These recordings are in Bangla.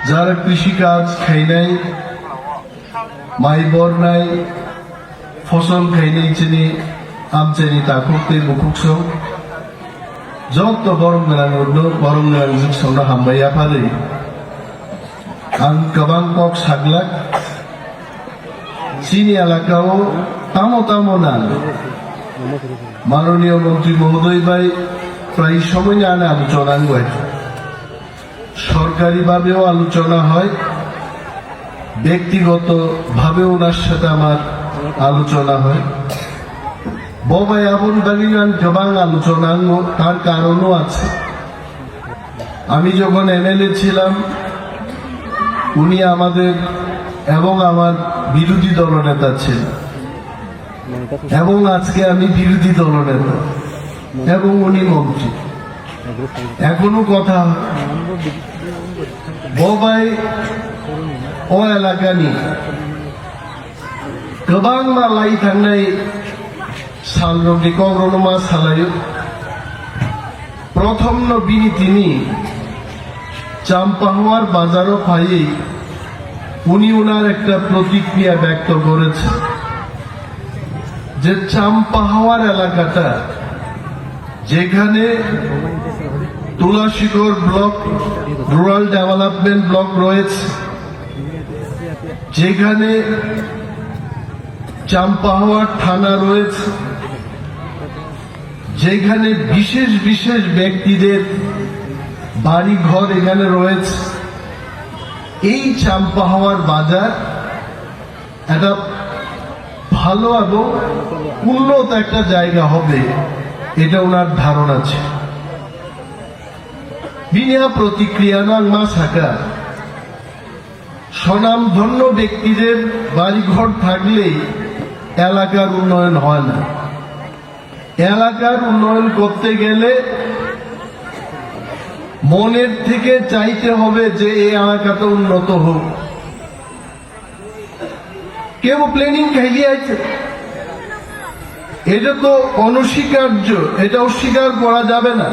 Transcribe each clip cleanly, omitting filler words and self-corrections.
যারা কৃষিকাজ খাই নাই, মাইবর নাই, ফসল খাই নাই চিনি আমচেনি তাকুতে বুকুকসং যত বরং জুকসংना हामबाय आफादै आं गोबां कक साग्लाक চিনি এলাকাও তামো না মাননীয় মন্ত্রী মহোদয় ভাই প্রায় সময় আনে আলোচনা হয়, সরকারিভাবেও আলোচনা হয়, ব্যক্তিগত ভাবে ওনার সাথে আমার আলোচনা হয়। বাবাই আপন বাগিনান গোবাং আলোচনা তার কারণও আছে। আমি যখন এমএলএ ছিলাম উনি আমাদের এবং আমার বিরোধী দলনেতা ছিলেন, এবং আজকে আমি বিরোধী দলনেতা এবং উনি মন্ত্রী। এখনো কথা বাবাই ও এলাকাनि गोबां मालाय थांनाय सालरबि कग्रनमा सालायो प्रथम नबिनि तिनि चाम्पाहार बाजारो फायै उनी ओनार एकटा प्रतिक्रिया व्यक्त करेছেন যে চাম্পাহার এলাকাটা যেখানে তুলাশিগড় ব্লক রুরাল ডেভেলপমেন্ট ব্লক রয়েছে, যেখানে চাম্পাহার থানা রয়েছে, যেখানে বিশেষ বিশেষ ব্যক্তিদের বাড়ি ঘর এখানে রয়েছে, এই চাম্পাহার বাজার একটা ভালো এবং উন্নত একটা জায়গা হবে এটা ওনার ধারণা ছিল। বিনা প্রতিক্রিয়া নাংমা থাকা স্বনামধন্য ব্যক্তিদের বাড়িঘর থাকলেই এলাকার উন্নয়ন হয় না। এলাকার উন্নয়ন করতে গেলে মনের থেকে চাইতে হবে যে এই এলাকাটা উন্নত হোক। কেউ প্ল্যানিং খাইয়ে আছে, এটা তো অনস্বীকার্য, এটা অস্বীকার করা যাবে না।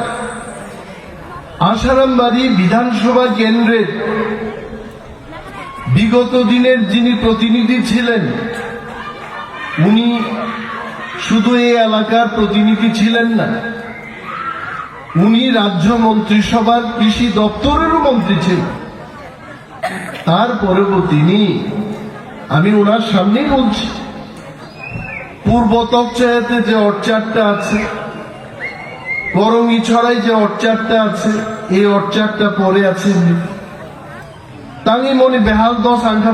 আসারামবাড়ি বিধানসভা কেন্দ্রের বিগত দিনের যিনি প্রতিনিধি ছিলেন উনি শুধু এই এলাকার প্রতিনিধি ছিলেন না, উনি রাজ্য মন্ত্রিসভার কৃষি দপ্তরেরও মন্ত্রী ছিলেন। তারপরেও তিনি, আমি ওনার সামনেই বলছি, পূর্ব তকচায়াতে যে অর্চারটা আছে, করঙ্গিছড়ায় যে অর্চারটা আছে, এই অর্চারটা পরে আছে তাঙ্গি মনে বেহাল দশ আঙ্কা।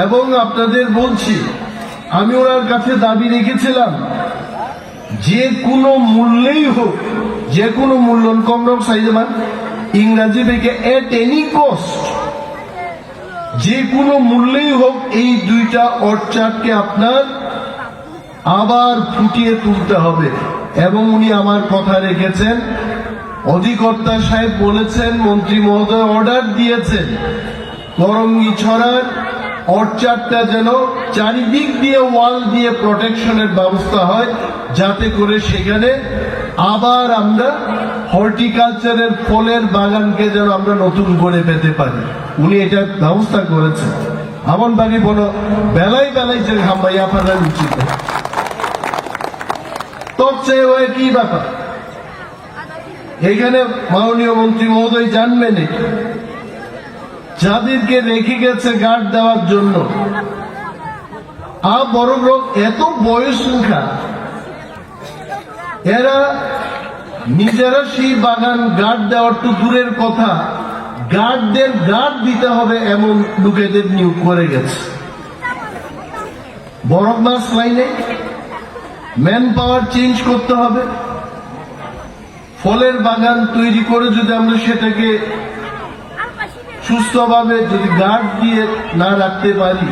এবং আপনাদের বলছি, আমি ওনার কাছে দাবি রেখেছিলাম যে কোনো মূল্যেই হোক, যে কোনো মূল্য কমরক সাইজমান ইংরাজি থেকে এট এনি কস্ট, যে কোনো মূল্যেই হোক এই দুইটা অর্চারকে আপনার আবার ফুটিয়ে তুলতে হবে। এবং উনি আমার কথা রেখেছেন, অধিকর্তা সাহেব বলেছেন, মন্ত্রী মহোদয় অর্ডার দিয়েছেন করঙ্গিছড়ার অর্চারটা যেন চারিদিক দিয়ে ওয়াল দিয়ে প্রোটেকশনের ব্যবস্থা হয়, যাতে করে সেখানে আবার আমরা হর্টিকালচারের ফলের বাগানকে যেন আমরা নতুন করে পেতে পারি। উনি এটা ব্যবস্থা করেছেন। আমন বাকি বলো বেলায় বেলায় যে হাম্বাইয়া ফেলার উচিত তবে ওই কি ব্যাপার, এখানে মাননীয় মন্ত্রী মহোদয় জানবেন যাদেরকে রেখে গেছে গার্ড দেওয়ার জন্য, বড় বড় এত বয়স সংখ্যা, এরা নিজেরা সেই বাগান গার্ড দেওয়ার তো দূরের কথা, গার্ডদের গার্ড দিতে হবে এমন লোকেদের নিয়োগ করে গেছে। বরফ মাস লাইনে ম্যান পাওয়ার চেঞ্জ করতে হবে। ফলের বাগান তৈরি করে যদি আমরা সেটাকে সুস্থভাবে যদি গার্ড দিয়ে না রাখতে পারি,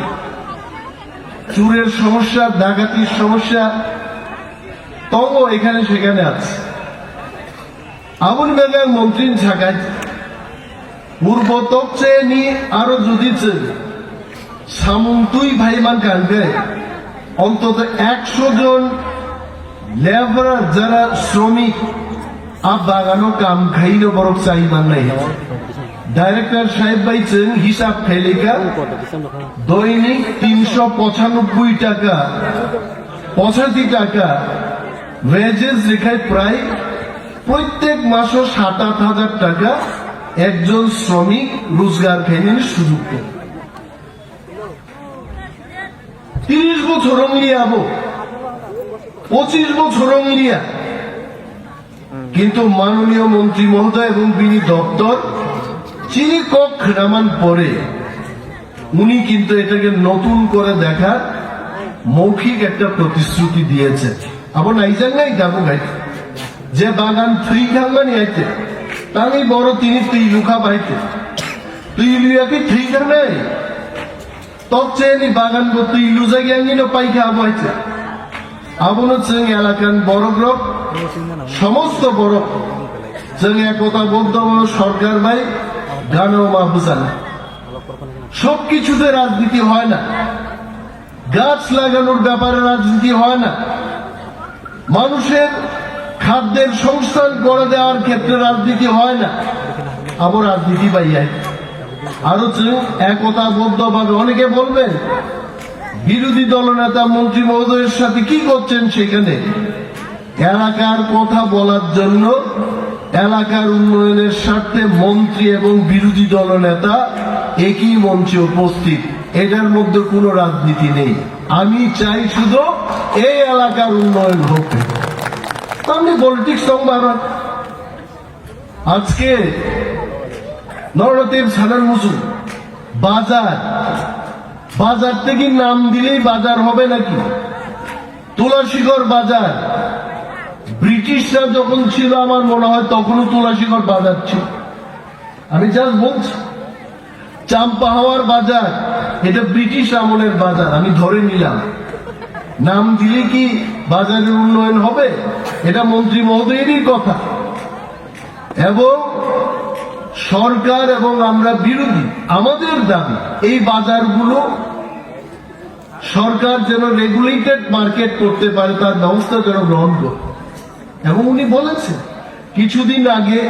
চুরের সমস্যা, ডাকাতির সমস্যা তবু এখানে সেখানে আছে। আমন বেগার মন্ত্রী থাকায় পূর্ব তকচে নিয়ে আরো যদি সামন্তুই ভাইমান কানবে অন্তত 100 জন লেবারার যারা শ্রমিক বাগানো কাম খাইলে বরফ চাইমান নাই ডাইরেক্টর সাহেব পাইছেন হিসাব ফেলিকা দৈনিক 395 টাকা 85 টাকা ওয়েজেস রেখায় প্রায় প্রত্যেক মাসে 7-8 টাকা একজন শ্রমিক রোজগার খাইনের সুযোগ পায়। 30 বছর লিয়াবো 25 বছর লিয়া, কিন্তু মাননীয় মন্ত্রী মহোদয় এবং বিনি দপ্তর চিনি কক নামান পরে উনি কিন্তু এটাকে নতুন করে দেখার মৌখিক একটা প্রতিশ্রুতি দিয়েছে। আবার নাইজান নাই যাবো গাই যে বাগান ফ্রি খাঙ্গানি আইতে তাই বড় তিনি তুই লুকা পাইতে তুই লুয়াকে ফ্রি খাঙ্গাই তৎচেয়ে বাগান তুই লুজা গিয়ে পাই খাওয়া হয়েছে। আবনো চেং এলাকান বড় গ্রহ সমস্ত বড় চেং একতা বদ্ধ বড় সরকার ভাই গানও মা বুঝান সবকিছুতে রাজনীতি হয় না, গাছ লাগানোর ব্যাপারে রাজনীতি হয় না, মানুষের খাদ্যের সংস্থান করে দেওয়ার ক্ষেত্রে রাজনীতি হয় না, আবার রাজনীতি পাইয়ায় আরো একতাবদ্ধভাবে অনেকে বলবেন বিরোধী দলনেতা মন্ত্রী মহোদয়ের সাথে কি করছেন সেখানে। এলাকার কথা বলার জন্য এলাকার উন্নয়নের স্বার্থে মন্ত্রী এবং বিরোধী দলনেতা একই মঞ্চে উপস্থিত, এটার মধ্যে কোনো রাজনীতি নেই। আমি চাই শুধু এই এলাকার উন্নয়ন হোক, আমি পলিটিক্স সংবাদ আজকে নরনাথের সাধারণ মুসুল বাজার বাজার থেকে নাম দিলেই বাজার হবে নাকি? তুলাশিগড় বাজার ব্রিটিশরা যখন ছিল আমার মনে হয় তখনও তুলাশিগড় বাজার ছিল। আমি জাস্ট বলছি চাম্পাহাওয়ার বাজার এটা ব্রিটিশ আমলের বাজার, আমি ধরে নিলাম। নাম দিলে কি বাজারের উন্নয়ন হবে? এটা মন্ত্রী মহোদয়েরই কথা। এবং সরকার এবং আমরা বিরোধী, আমাদের দাবি এই বাজারগুলো সরকার যেন রেগুলেটেড মার্কেট করতে পারে তার ব্যবস্থা যেন গ্রহণ করে। এবং উনি বলেছেন কিছুদিন আগে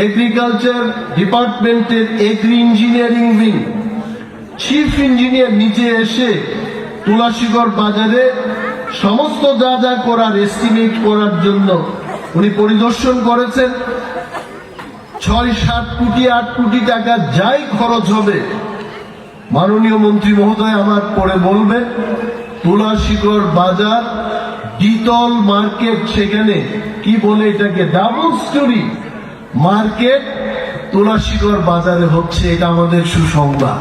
এগ্রিকালচার ডিপার্টমেন্টের agri engineering wing chief engineer নিজে এসে তুলাশিগড় বাজারে সমস্ত যা যা করার এস্টিমেট করার জন্য উনি পরিদর্শন করেছেন। 6-7 কোটি 8 কোটি টাকা যাই খরচ হবে মাননীয় মন্ত্রী মহোদয় আমার পরে বলবেন তুলাশিগড় বাজার দ্বিতল মার্কেট, সেখানে কি বলে এটাকে ডাবল স্টোরি মার্কেট তুলাশিগড় বাজারে হচ্ছে, এটা আমাদের সুসংবাদ।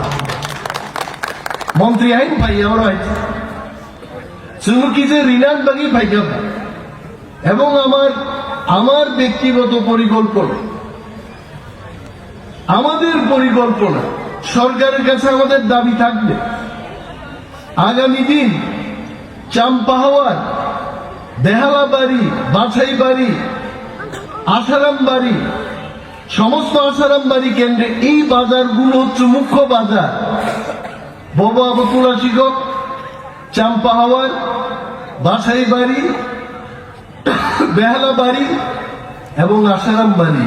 মন্ত্রী আইন ভাই আমরা চুমুকি যে রিনান বাগি ভাই এবং আমার ব্যক্তিগত পরিকল্পনা, আমাদের পরিকল্পনা সরকারের কাছে আমাদের দাবি থাকবে আগামী দিন চাম্পাহাওয়ার, বেহালাবাড়ি, বাছাইবাড়ি, আসারামবাড়ি, সমস্ত আসারামবাড়ি কেন্দ্রে এই বাজারগুলো হচ্ছে মুখ্য বাজার। বাবা তুলাশিগড়, চাম্পাহাওয়ার, বাছাইবাড়ি, বেহালাবাড়ি এবং আসারামবাড়ি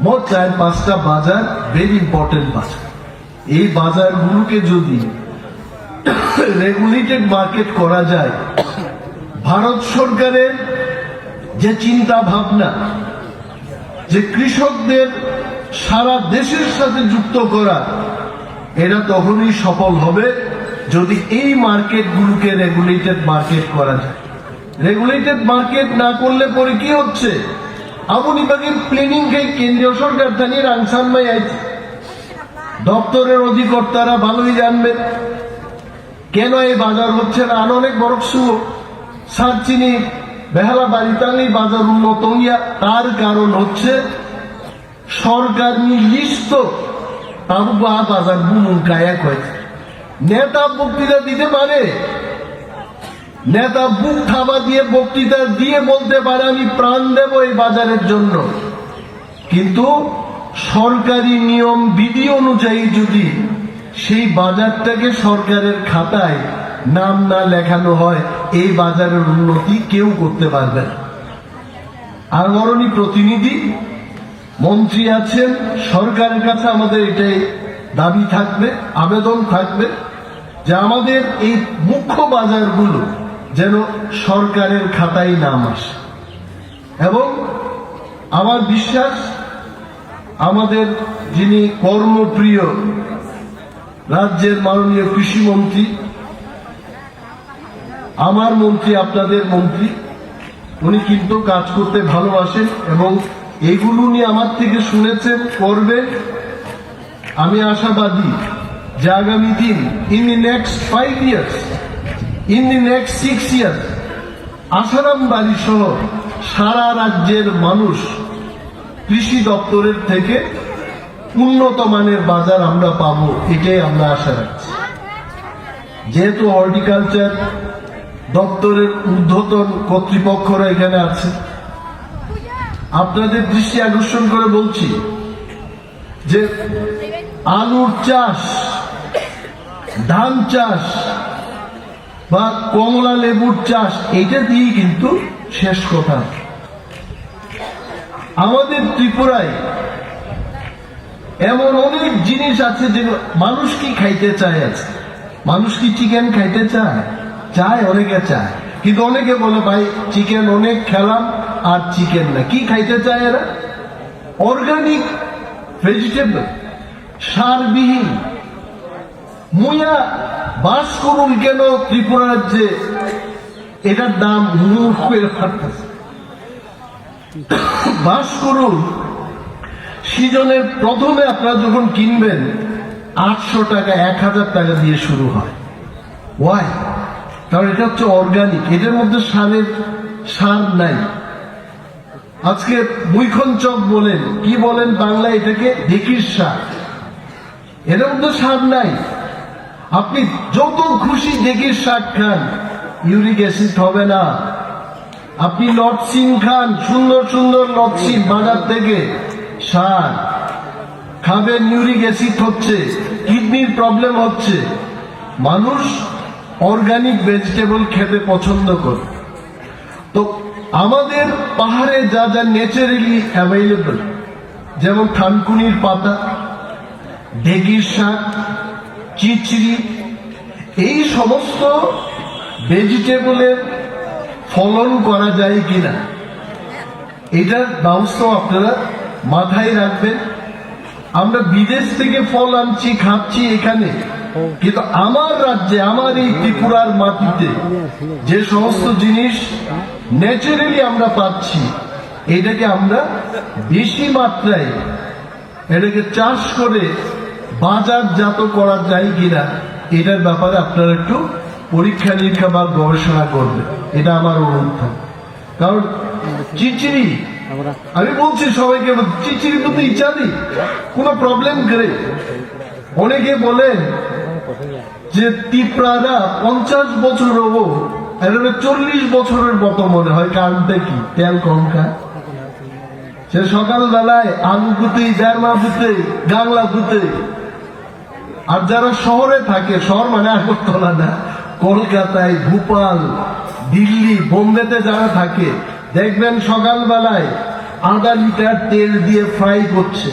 মোট 4-5টা বাজার ভেরি ইম্পর্টেন্ট বাজার। এই বাজারগুলোকে যদি রেগুলেটেড মার্কেট করা যায়, ভারত সরকারের যে চিন্তা ভাবনা যে কৃষকদের সারা দেশের সাথে যুক্ত করা, এটা তখনই সফল হবে যদি এই মার্কেটগুলোকে রেগুলেটেড মার্কেট করা যায়। রেগুলেটেড মার্কেট না করলে পরে কি হচ্ছে, আবুনিবাগের প্ল্যানিং কেন্দ্রীয় সরকার জানিয়ে রাংসানমাই আইছে, দপ্তরের অধিকর্তারা ভালোই জানবেন কেন এই বাজার হচ্ছে না। আর অনেক বড় সুযোগ সারচিনি বেহালা বাড়িতালি বাজার উন্নত হইয়া, তার কারণ হচ্ছে সরকার নির্দিষ্ট বাজার বুমুন কায়াক হয়েছে। নেতা বক্তৃতা দিতে পারে, নেতা বুক থাবা দিয়ে বক্তৃতা দিয়ে বলতে পারে আমি প্রাণ দেব এই বাজারের জন্য, কিন্তু সরকারি নিয়ম বিধি অনুযায়ী যদি সেই বাজারটাকে সরকারের খাতায় নাম না লেখানো হয়, এই বাজারের উন্নতি কেউ করতে পারবে না। আর মরণী প্রতিনিধি মন্ত্রী আছেন, সরকারের কাছে আমাদের এটাই দাবি থাকবে, আবেদন থাকবে যে আমাদের এই মুখ্য বাজারগুলো যেন সরকারের খাতায় নাম আসে। এবং আমার বিশ্বাস আমাদের যিনি কর্মপ্রিয় রাজ্যের মাননীয় কৃষিমন্ত্রী, আমার মন্ত্রী, আপনাদের মন্ত্রী, উনি কিন্তু কাজ করতে ভালোবাসেন এবং এইগুলো নিয়ে আমার থেকে শুনেছেন, করবেন। আমি আশাবাদী যে আগামী দিন in the next 5 years, in the next 6 years Asaram বাড়ি সহ সারা রাজ্যের মানুষ কৃষি দপ্তরের থেকে উন্নত মানের বাজার আমরা পাবো, এটাই আমরা আশা রাখছি। যেহেতু হর্টিকালচার দপ্তরের ঊর্ধ্বতন কর্তৃপক্ষরা এখানে আছে, আপনাদের দৃষ্টি আকর্ষণ করে বলছি যে আলুর চাষ, ধান চাষ বা কমলা লেবুর চাষ, এইটা দিয়েই কিন্তু শেষ কথা। আমাদের ত্রিপুরায় এমন অনেক জিনিস আছে যে মানুষ কি খাইতে চায়। আছে মানুষ কি চিকেন খাইতে চায়? চায়, অনেকে চায়, কিন্তু অনেকে বলে ভাই চিকেন অনেক খেলাম আর চিকেন না। কি খাইতে চায় এরা? Organic vegetable, সারবিহীন। মুয়া বাস করুন কেন ত্রিপুরা রাজ্যে, এটার দাম মুখ করে ফাটতেছে। বাস করুন সিজনের প্রথমে আপনারা যখন কিনবেন 800 টাকা 1000 টাকা দিয়ে শুরু হয়। ওয়াই? কারণ এটা হচ্ছে অর্গানিক, এটার মধ্যে সার নাই। আজকে মুইখনচক বলেন, কি বলেন বাংলায় এটাকে, ঢেকির শাক, এটার মধ্যে সার নাই। আপনি যত খুশি ঢেকির শাক খান, ইউরিক অ্যাসিড হবে না। আপনি লটসিন খান, সুন্দর সুন্দর লটসিন বাজার থেকে, সার খাবেন, ইউরিক অ্যাসিড হচ্ছে, কিডনির প্রবলেম হচ্ছে। মানুষ অর্গানিক ভেজিটেবল খেতে পছন্দ করে। তো আমাদের পাহাড়ে যা যা ন্যাচারালি অ্যাভেলেবল, যেমন থানকুনির পাতা, ঢেকির শাক, চিচড়ি, এই সমস্ত ভেজিটেবলের ফলন করা যায় কিনা এটার ব্যবস্থা আপনারা মাথায় রাখবেন। আমরা বিদেশ থেকে ফল আনছি, খাচ্ছি এখানে, কিন্তু আমার রাজ্যে, আমার এই ত্রিপুরার মাটিতে যে সমস্ত জিনিস ন্যাচারালি আমরা পাচ্ছি, এটাকে আমরা বেশি মাত্রায় এটাকে চাষ করে বাজারজাত করা যায় কিনা এটার ব্যাপারে আপনারা একটু পরীক্ষা নিরীক্ষা বা গবেষণা করবেন, এটা আমার অনুরোধ। কারণ চিচিড়ি, আমি বলছি সবাইকে, চিচিড়ি তো ইচ্ছা নেই, কোনো প্রবলেম করে। অনেকে বলেন যে তিপ্রারা 50 বছর হবো, 40 বছরের মতো মনে হয়। কারণটা কি? তেল কম খায়। সে সকালবেলায় আলু পুঁতে, দেড়মা পুঁতে, গাংলা পুঁতে। আর যারা শহরে থাকে, শহর মানে আগরতলা না, কলকাতায়, ভোপাল, দিল্লি, বোম্বেতে যারা থাকে, দেখবেন সকালবেলায় আধা লিটার তেল দিয়ে ফ্রাই করছে।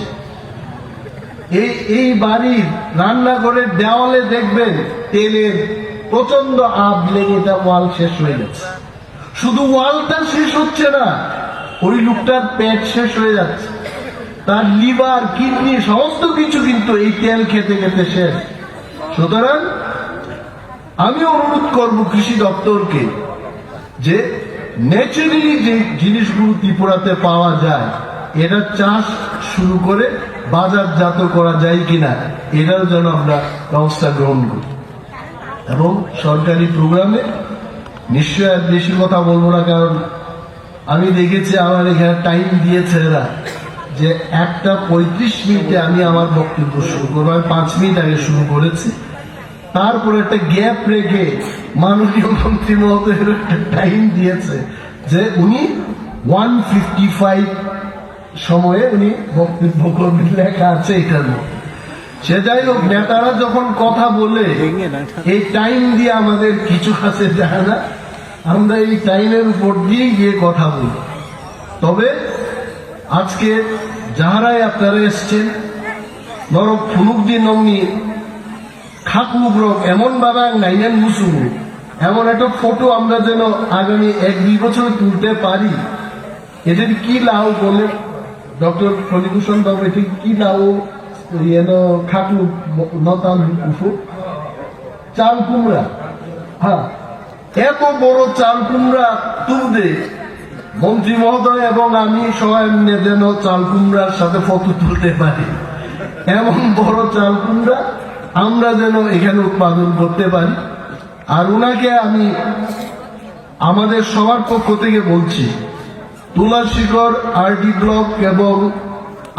এই বাড়ির রান্নাঘরের দেওয়ালে দেখবেন তেলের প্রচন্ড আব লেগে ওয়াল শেষ হয়ে গেছে। শুধু ওয়ালটা শেষ হচ্ছে না, ওই লোকটার পেট শেষ হয়ে যাচ্ছে, তার লিভার, কিডনি, সমস্ত কিছু কিন্তু এই তেল খেতে খেতে শেষ। সুতরাং আমি অনুরোধ করব কৃষি দপ্তরকে যে ন্যাচারালি যে জিনিসগুলো ত্রিপুরাতে পাওয়া যায়, এটা চাষ শুরু করে বাজারজাত করা যায় কিনা এটার জন্য আমরা ব্যবস্থা গ্রহণ করি। এবং সরকারি প্রোগ্রামে নিশ্চয় আর বেশি কথা বলবো না, কারণ আমি দেখেছি আমার এখানে টাইম দিয়েছে এরা যে 1:35 আমি আমার বক্তব্য শুরু করবো। আমি 5 মিনিট আগে শুরু করেছি, তারপরে একটা গ্যাপ রেখে মাননীয় মন্ত্রী মহোদয়ের একটা টাইম দিয়েছে যে উনি 1:55 সময়ে উনি বক্তব্য করবেন, লেখা আছে এটার মধ্যে। সে যাই হোক, নেতারা যখন কথা বলে এই টাইম দিয়ে আমাদের কিছু কাছে যায় না, আমরা এই টাইমের উপর দিয়ে গিয়ে কথা বলি। তবে আজকে যাহারাই আপনারা এসছেন নরক ফুনুক দিন অমনি খাকুগ্রক এমন ভাবে নাইনেন মুসুমু এমন একটা ফটো আমরা যেন আগামী 1-2 বছর তুলতে পারি। এদের কি লাউ বলে ডক্টর ফণিভূষণ বাবু, এটি কি লাউ খাকলু নতাল উফু চাল কুমড়া। হ্যাঁ, এত বড় চাল কুমড়া তুলতে মন্ত্রী মহোদয় এবং আমি সবাই মিলে যেন চাল কুমড়ার সাথে ফটো তুলতে পারি, এমন বড় চাল কুমড়া আমরা যেন এখানে উৎপাদন করতে পারি। আর উনাকে আমি আমাদের সবার পক্ষ থেকে বলছি, তুলাশিখর আরডি ব্লক এবং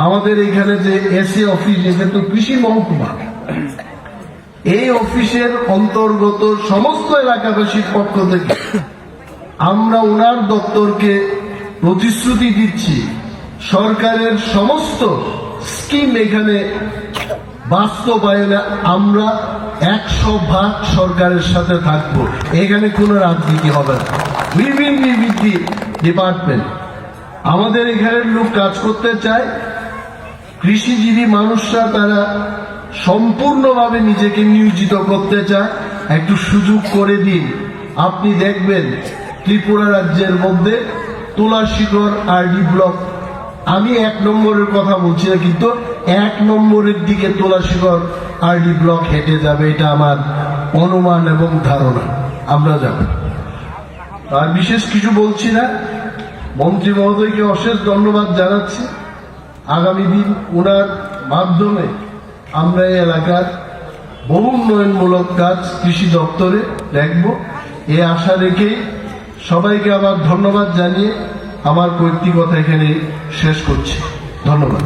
আমাদের এখানে যে এসি অফিস, এটা তো কৃষি মহকুমা, এই অফিসের অন্তর্গত সমস্ত এলাকাবাসীর পক্ষ থেকে আমরা ওনার দপ্তরকে প্রতিশ্রুতি দিচ্ছি, সরকারের সমস্ত স্কিম এখানে বাস্তবায়নে আমরা 100% সরকারের সাথে থাকব। এখানে কোনো রাজনীতি হবে না। বিভিন্ন ডিপার্টমেন্ট আমাদের এখানের লোক কাজ করতে চায়, কৃষিজীবী মানুষরা তারা সম্পূর্ণভাবে নিজেকে নিয়োজিত করতে চায়, একটু সুযোগ করে দিন। আপনি দেখবেন ত্রিপুরা রাজ্যের মধ্যে তুলাশিখর আরডি ব্লক, আমি 1 নম্বরের কথা বলছি না, কিন্তু 1 নম্বরের দিকে তুলাশিখর আরডি ব্লক হেঁটে যাবে, এটা আমার অনুমান এবং ধারণা। আমরা যাব। আর বিশেষ কিছু বলছি না, মন্ত্রী মহোদয়কে অশেষ ধন্যবাদ জানাচ্ছি। আগামী দিন ওনার মাধ্যমে আমরা এই এলাকার বহু উন্নয়নমূলক কাজ কৃষি দপ্তরে দেখব, এই আশা রেখেই সবাইকে আবার ধন্যবাদ জানিয়ে আমার কয়েকটি কথা এখানে শেষ করছি। ধন্যবাদ।